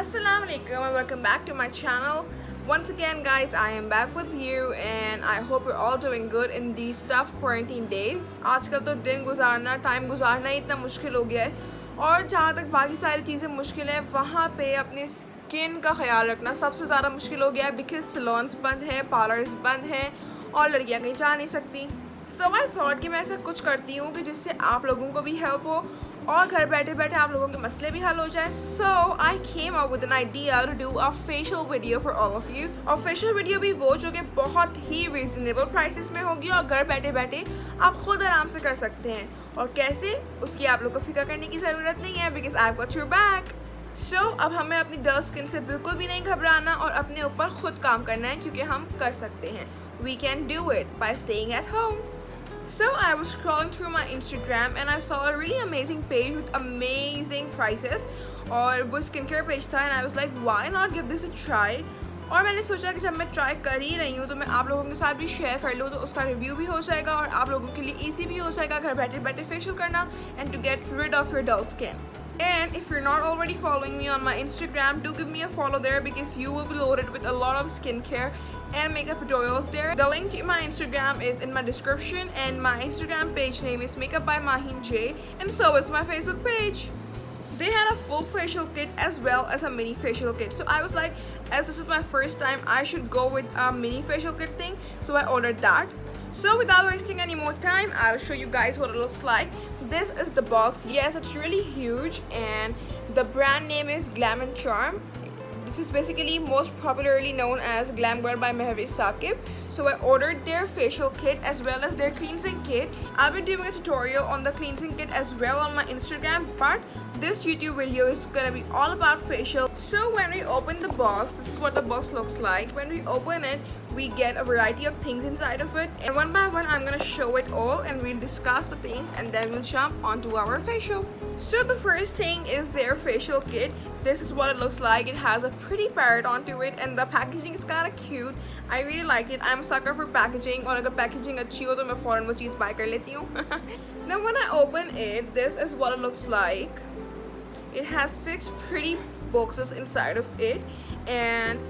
Assalamu alaikum and welcome back to my channel. Once again guys, I am back with you and I hope you're all doing good in these tough quarantine days. आजकल तो दिन गुजारना, time गुजारना ही इतना मुश्किल हो गया है और जहाँ तक बाकी सारी चीज़ें मुश्किल है वहाँ पे अपनी स्किन का ख्याल रखना सबसे ज़्यादा मुश्किल हो गया है बिकॉज सलोन्स बंद है, पार्लर्स बंद हैं और लड़कियाँ कहीं जा नहीं सकती. सो आई थॉट कि मैं ऐसा कुछ करती हूँ कि जिससे आप लोगों को भी हेल्प हो और घर बैठे बैठे आप लोगों के मसले भी हल हो जाए. So I came up with an idea to do a facial video for all of you. और फेशियल वीडियो भी वो जो कि बहुत ही रीजनेबल प्राइसेस में होगी और घर बैठे बैठे आप खुद आराम से कर सकते हैं. और कैसे, उसकी आप लोग को फिक्र करने की ज़रूरत नहीं है because I got your back. So अब हमें अपनी डल स्किन से बिल्कुल भी नहीं घबराना और अपने ऊपर खुद काम करना है क्योंकि हम कर सकते हैं. We can do it by staying at home. So I was scrolling through my Instagram and I saw a really amazing page with amazing prices और वो skincare page था and I was like why not give this a try. और मैंने सोचा कि जब मैं try कर ही रही हूँ तो मैं आप लोगों के साथ भी शेयर कर लूँ तो उसका रिव्यू भी हो जाएगा और आप लोगों के लिए ईजी भी हो जाएगा घर बैठे बैठे फेशियल करना and to get rid of your dull skin. And if you're not already following me on my Instagram, do give me a follow there because you will be loaded with a lot of skincare and makeup tutorials there. The link to my Instagram is in my description and my Instagram page name is Makeup by Mahin J and so is my Facebook page. They had a full facial kit as well as a mini facial kit. So I was like, as this is my first time, I should go with a mini facial kit thing. So I ordered that. So without wasting any more time, I'll show you guys what it looks like. This is the box. Yes, it's really huge and the brand name is Glam and Charm. This is basically most popularly known as Glam Girl by Mehwish Saqib. So I ordered their facial kit as well as their cleansing kit. I'll be doing a tutorial on the cleansing kit as well on my Instagram, but this YouTube video is gonna be all about facial. So when we open the box, this is what the box looks like. When we open it, we get a variety of things inside of it and one by one I'm gonna show it all and we'll discuss the things and then we'll jump onto our facial. So the first thing is their facial kit. This is what it looks like. It has a pretty parrot onto it and the packaging is kind of cute. I really like it. I'm a sucker for packaging और अगर packaging अच्छी हो तो मैं फ़ौरन वो चीज़ buy कर लेती हूँ. Now when I open it, this is what it looks like. It has 6 pretty boxes inside of it and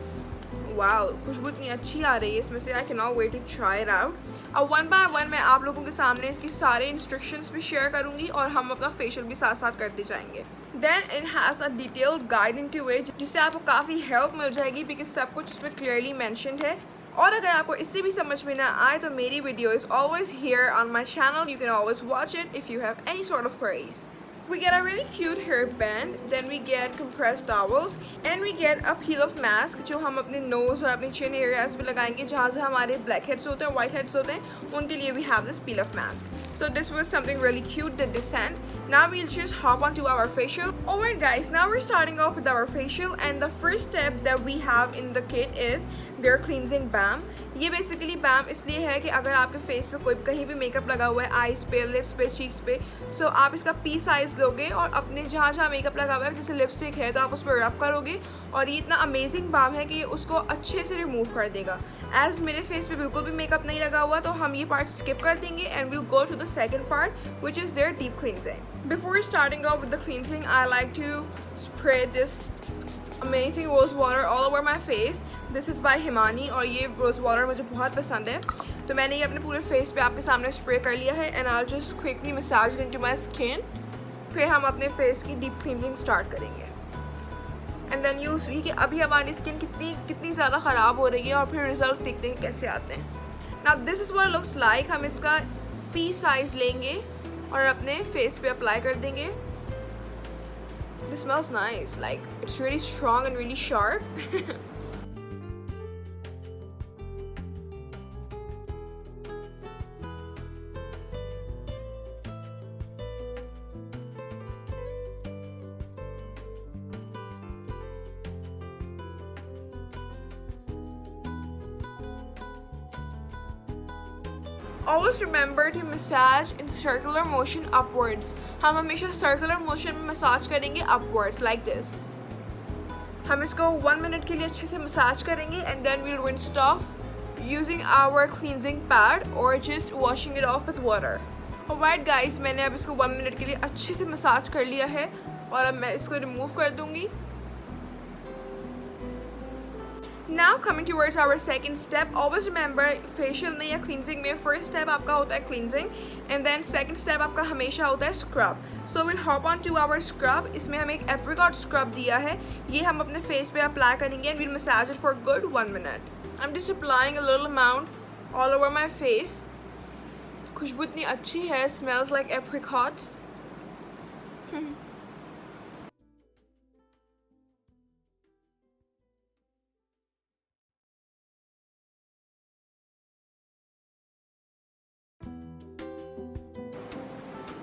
wow, खुशबू इतनी अच्छी आ रही है इसमें से. I cannot wait to try it out. अब वन बाय वन मैं आप लोगों के सामने इसकी सारे इंस्ट्रक्शंस भी शेयर करूँगी और हम अपना फेशियल भी साथ साथ करते जाएंगे. Then it has a detailed guide into it जिससे आपको काफ़ी हेल्प मिल जाएगी बिकॉज सब कुछ इसमें क्लियरली मैंशनड है. और अगर आपको इससे भी समझ में ना आए तो मेरी video is always here on my channel. You can always watch it if you have any sort of queries. We get a really cute hairband, then we get compressed towels and we get a peel off mask जो हम अपने nose और अपने chin areas पे लगाएंगे जहाँ जहाँ हमारे black heads होते हैं, white heads होते हैं, उनके लिए we have this peel off mask. So this was something really cute that they sent. Now we'll just hop onto our facial. Alright guys, now we're starting off with our facial and the first step that we have in the kit is their cleansing balm. ये basically बैम इसलिए है कि अगर आपके face पे कोई कहीं भी मेकअप लगा हुआ है, आईज पे, लिप्स पे, चीक्स पे, सो आप इसका पी साइज लोगे और अपने जहाँ जहाँ मेकअप लगा हुआ है जैसे लिपस्टिक है तो आप उस पर रब करोगे और ये इतना अमेजिंग बैम है कि ये उसको अच्छे से रिमूव कर देगा. एज मेरे फेस पे बिल्कुल भी मेकअप नहीं लगा हुआ तो हम ये पार्ट स्किप कर देंगे and will go to the second part which is there deep cleansing. Before starting off with the cleansing I like to spray this amazing rose water all over my face. This is by Himani और ये rose water मुझे बहुत पसंद है तो मैंने ये अपने पूरे फेस पे आपके सामने स्प्रे कर लिया है and I'll just quickly massage it into my skin. फिर हम अपने फेस की डीप क्लींजिंग स्टार्ट करेंगे and then you'll see कि अभी हमारी स्किन कितनी ज़्यादा ख़राब हो रही है और फिर रिजल्ट देखते हैं कैसे आते हैं. Now this is what it looks like. हम इसका पी साइज लेंगे और अपने फेस पे अप्लाई कर देंगे. This smells nice, like it's really strong and really sharp. Always remember to massage in circular motion upwards. हम हमेशा circular motion में मसाज करेंगे upwards like this. हम इसको 1 minute के लिए अच्छे से मसाज करेंगे and then we'll rinse it off using our cleansing pad or just washing it off with water. Alright guys, मैंने अब इसको 1 minute के लिए अच्छे से मसाज कर लिया है और अब मैं इसको रिमूव कर दूँगी. Now coming towards our second step, always remember facial में या cleansing में first step आपका होता है cleansing and then second step आपका हमेशा होता है scrub. So we'll hop on to our scrub. इसमें हम एक apricot scrub दिया है, ये हम अपने face पे apply करेंगे and we'll massage it for a good 1 minute. I'm just applying a little amount all over my face. खुशबू इतनी अच्छी है, smells like apricots.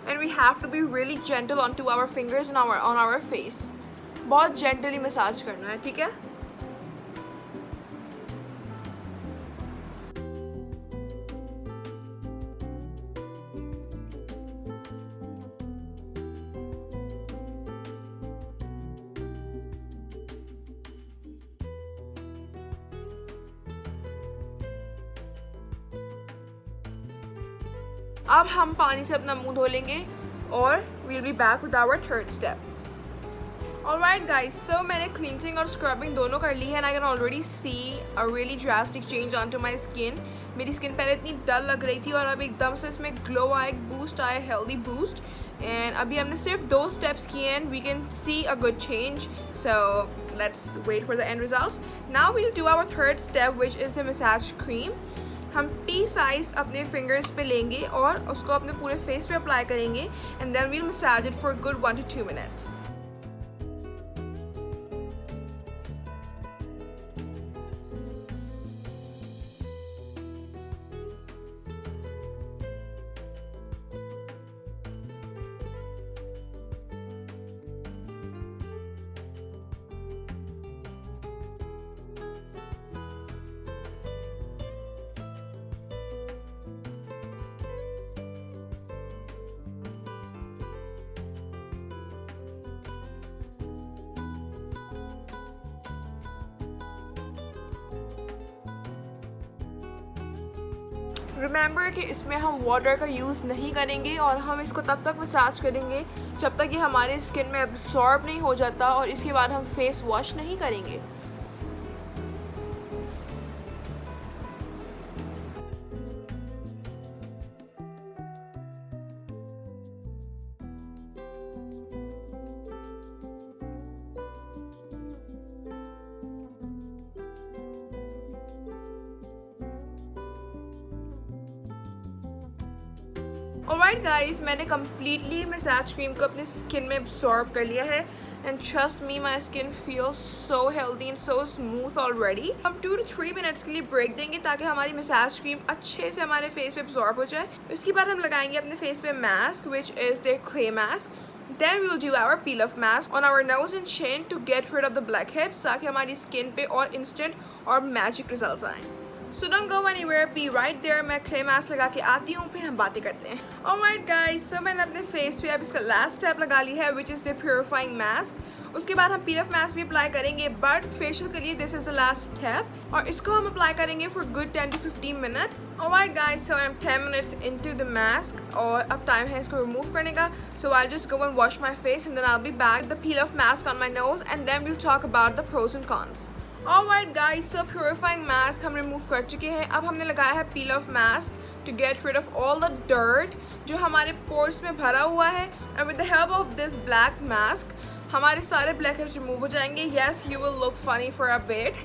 And we have to be really gentle onto our fingers and on our face. बहुत gently massage करना है, ठीक है? अब हम पानी से अपना मुंह धो लेंगे और we'll be back with our third step. Alright guys, so मैंने cleansing और scrubbing दोनों कर ली है and I can already see a really drastic change onto my skin. मेरी skin पहले इतनी dull लग रही थी और अब एकदम से इसमें glow आया, एक boost आया, healthy boost. And अभी हमने सिर्फ 2 steps किए हैं, we can see a good change. So let's wait for the end results. Now we'll do our third step, which is the massage cream. हम टी साइज अपने fingers पे लेंगे और उसको अपने पूरे फेस पे अप्लाई करेंगे and then we'll massage it for good 1 to 2 minutes. Remember कि इसमें हम वाटर का यूज़ नहीं करेंगे और हम इसको तब तक मसाज करेंगे जब तक ये हमारे स्किन में एब्सॉर्ब नहीं हो जाता और इसके बाद हम फेस वॉश नहीं करेंगे. Alright guys, मैंने completely massage cream को अपने skin में absorb कर लिया है and trust me, my skin feels so healthy and so smooth already. हम 2 to 3 minutes के लिए break देंगे ताकि हमारी massage cream अच्छे से हमारे face पे absorb हो जाए. उसके बाद हम लगाएंगे अपने face पे mask, which is their clay mask. Then we'll do our peel off mask on our nose and chin to get rid of the blackheads ताकि हमारी skin पे और instant और magic results आएँ. So don't go anywhere, be right there. मैं clay mask लगा के आती हूँ, फिर हम बातें करते हैं. Alright guys, so मैंने अपने face पे अब इसका last step लगा ली है, which is the purifying mask. उसके बाद हम peel off mask भी apply करेंगे, but facial के लिए this is the last step और इसको हम apply करेंगे for good 10 to 15 minutes. Alright guys, so I'm 10 minutes into the mask और अब time है इसको remove करने का. So I'll just go and wash my face and then I'll be back. The peel off mask on my nose and then we'll talk about the pros and cons. Alright guys, so purifying mask हम remove कर चुके हैं. अब हमने लगाया है peel off mask to get rid of all the dirt जो हमारे pores में भरा हुआ है. And with the help of this black mask हमारे सारे blackheads remove हो जाएंगे. Yes, you will look funny for a bit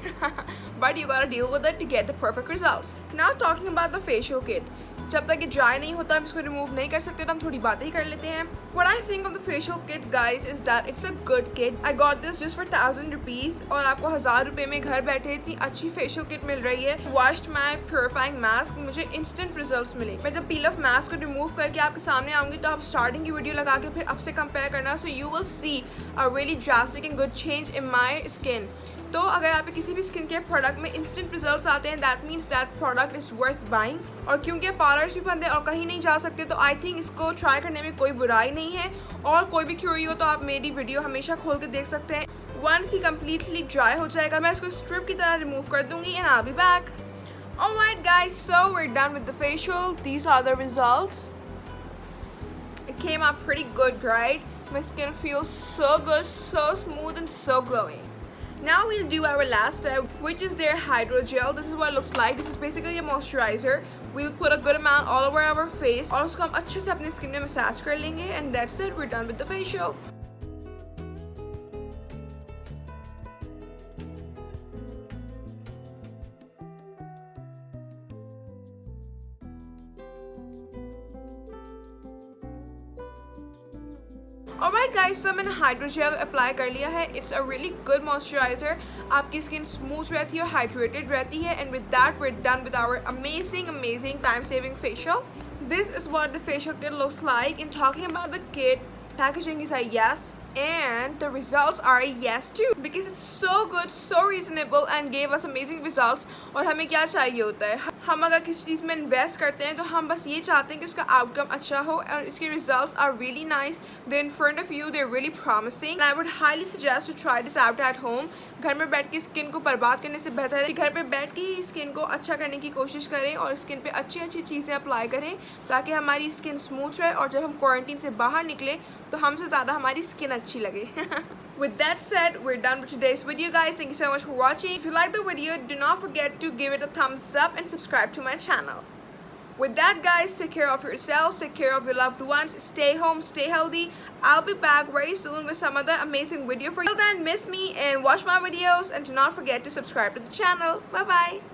but you gotta deal with it to get the perfect results. Now talking about the facial kit. जब तक ये dry नहीं होता हम इसको रिमूव नहीं कर सकते तो हम थोड़ी बातें ही कर लेते हैं. What I think of the facial kit guys is that it's a good kit. I got this just for 1000 rupees और आपको 1000 रुपये में घर बैठे इतनी अच्छी facial kit मिल रही है. Washed my purifying mask, मुझे instant results मिले. मैं जब peel off mask को रिमूव करके आपके सामने आऊँगी तो आप स्टार्टिंग की वीडियो लगा के फिर अब से कंपेयर करना. So you will see a really drastic and good change in my skin. तो अगर आप किसी भी स्किन केयर प्रोडक्ट में इंस्टेंट रिजल्ट्स आते हैं that means that product is worth buying. और क्योंकि पार्लर्स भी बंद है और कहीं नहीं जा सकते तो आई थिंक इसको ट्राई करने में कोई बुराई नहीं है. और कोई भी क्यूरी हो तो आप मेरी वीडियो हमेशा खोल के देख सकते हैं. वंस ही कम्प्लीटली ड्राई हो जाएगा मैं इसको स्ट्रिप की तरह रिमूव कर दूंगी and I be back. Alright guys, so we're done with the facial. These are the results. It came out pretty good, right? My skin feels so good, so smooth and so glowing. Now we'll do our last step, which is their hydrogel. This is what it looks like. This is basically a moisturizer. We'll put a good amount all over our face और उसको हम अच्छे से अपनी skin में massage कर लेंगे and that's it. We're done with the facial. Alright guys, so मैंने हाइड्रोजेल अप्लाई कर लिया है. It's a really good moisturiser. आपकी स्किन स्मूथ रहती है और हाइड्रेटेड रहती है. And with that we are done with our amazing time saving facial. This is what the facial kit looks like. In talking about the kit, packaging is a yes and the results are a yes too because it's so good, so reasonable and gave us amazing results. और हमें क्या चाहिए होता है, हम अगर किसी चीज़ में इन्वेस्ट करते हैं तो हम बस ये चाहते हैं कि उसका आउटकम अच्छा हो और इसके results are really nice. They in front of you, they are really promising. I would highly suggest to try this out at home. घर में बैठ के स्किन को बर्बाद करने से बेहतर है कि घर पे बैठ के ही स्किन को अच्छा करने की कोशिश करें और स्किन पे अच्छी अच्छी चीज़ें अप्लाई करें ताकि हमारी स्किन स्मूथ रहे और जब हम क्वारंटीन से बाहर निकले तो हमसे ज़्यादा हमारी स्किन अच्छी लगे. With that said, we're done with today's video guys. Thank you so much for watching. If you like the video, do not forget to give it a thumbs up and subscribe to my channel. With that guys, take care of yourselves, take care of your loved ones, stay home, stay healthy. I'll be back very soon with some other amazing video for you. Till then, miss me and watch my videos and do not forget to subscribe to the channel. Bye bye.